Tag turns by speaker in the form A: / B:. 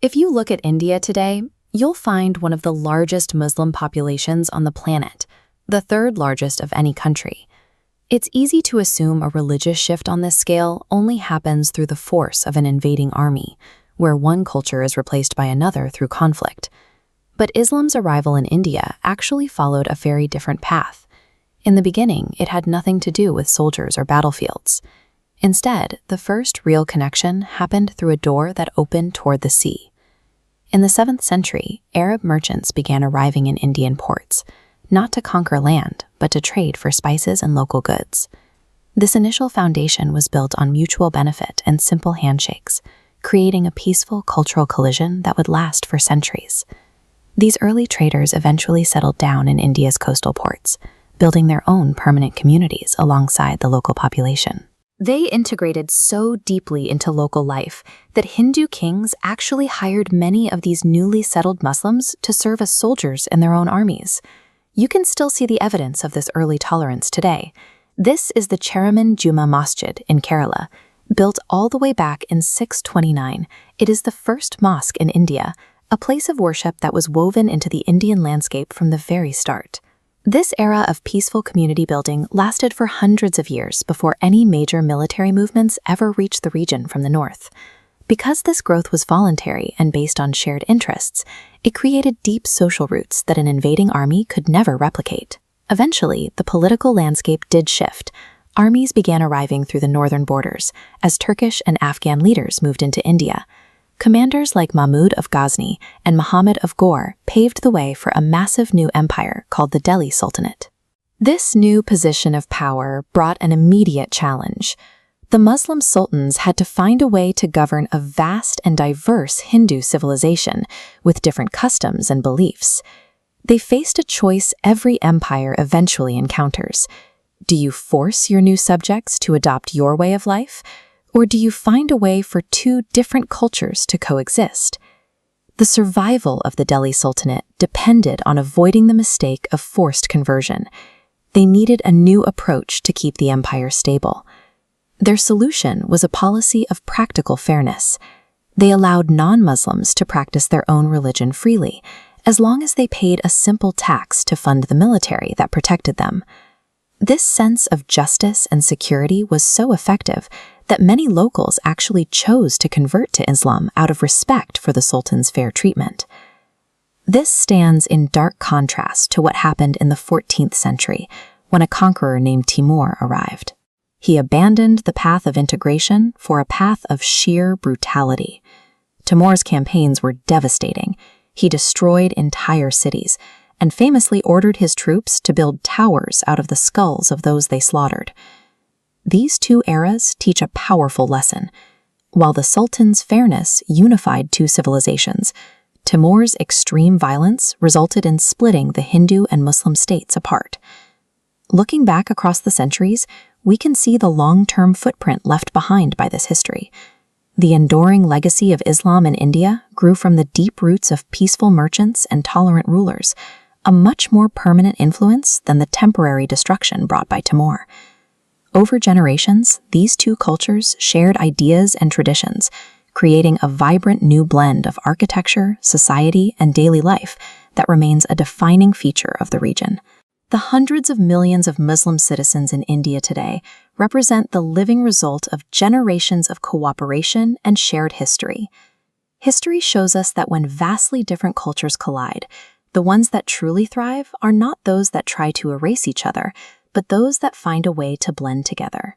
A: If you look at India today, you'll find one of the largest Muslim populations on the planet, the third largest of any country. It's easy to assume a religious shift on this scale only happens through the force of an invading army, where one culture is replaced by another through conflict. But Islam's arrival in India actually followed a very different path. In the beginning, it had nothing to do with soldiers or battlefields. Instead, the first real connection happened through a door that opened toward the sea. In the 7th century, Arab merchants began arriving in Indian ports, not to conquer land, but to trade for spices and local goods. This initial foundation was built on mutual benefit and simple handshakes, creating a peaceful cultural collision that would last for centuries. These early traders eventually settled down in India's coastal ports, building their own permanent communities alongside the local population. They integrated so deeply into local life that Hindu kings actually hired many of these newly settled Muslims to serve as soldiers in their own armies. You can still see the evidence of this early tolerance today. This is the Cheraman Juma Masjid in Kerala. Built all the way back in 629, it is the first mosque in India, a place of worship that was woven into the Indian landscape from the very start. This era of peaceful community building lasted for hundreds of years before any major military movements ever reached the region from the north. Because this growth was voluntary and based on shared interests, it created deep social roots that an invading army could never replicate. Eventually, the political landscape did shift. Armies began arriving through the northern borders as Turkish and Afghan leaders moved into India. Commanders like Mahmud of Ghazni and Muhammad of Ghor paved the way for a massive new empire called the Delhi Sultanate. This new position of power brought an immediate challenge. The Muslim sultans had to find a way to govern a vast and diverse Hindu civilization with different customs and beliefs. They faced a choice every empire eventually encounters. Do you force your new subjects to adopt your way of life? Or do you find a way for two different cultures to coexist? The survival of the Delhi Sultanate depended on avoiding the mistake of forced conversion. They needed a new approach to keep the empire stable. Their solution was a policy of practical fairness. They allowed non-Muslims to practice their own religion freely, as long as they paid a simple tax to fund the military that protected them. This sense of justice and security was so effective that many locals actually chose to convert to Islam out of respect for the Sultan's fair treatment. This stands in dark contrast to what happened in the 14th century, when a conqueror named Timur arrived. He abandoned the path of integration for a path of sheer brutality. Timur's campaigns were devastating. He destroyed entire cities, and famously ordered his troops to build towers out of the skulls of those they slaughtered. These two eras teach a powerful lesson. While the Sultan's fairness unified two civilizations, Timur's extreme violence resulted in splitting the Hindu and Muslim states apart. Looking back across the centuries, we can see the long-term footprint left behind by this history. The enduring legacy of Islam in India grew from the deep roots of peaceful merchants and tolerant rulers, a much more permanent influence than the temporary destruction brought by Timur. Over generations, these two cultures shared ideas and traditions, creating a vibrant new blend of architecture, society, and daily life that remains a defining feature of the region. The hundreds of millions of Muslim citizens in India today represent the living result of generations of cooperation and shared history. History shows us that when vastly different cultures collide, the ones that truly thrive are not those that try to erase each other, but those that find a way to blend together.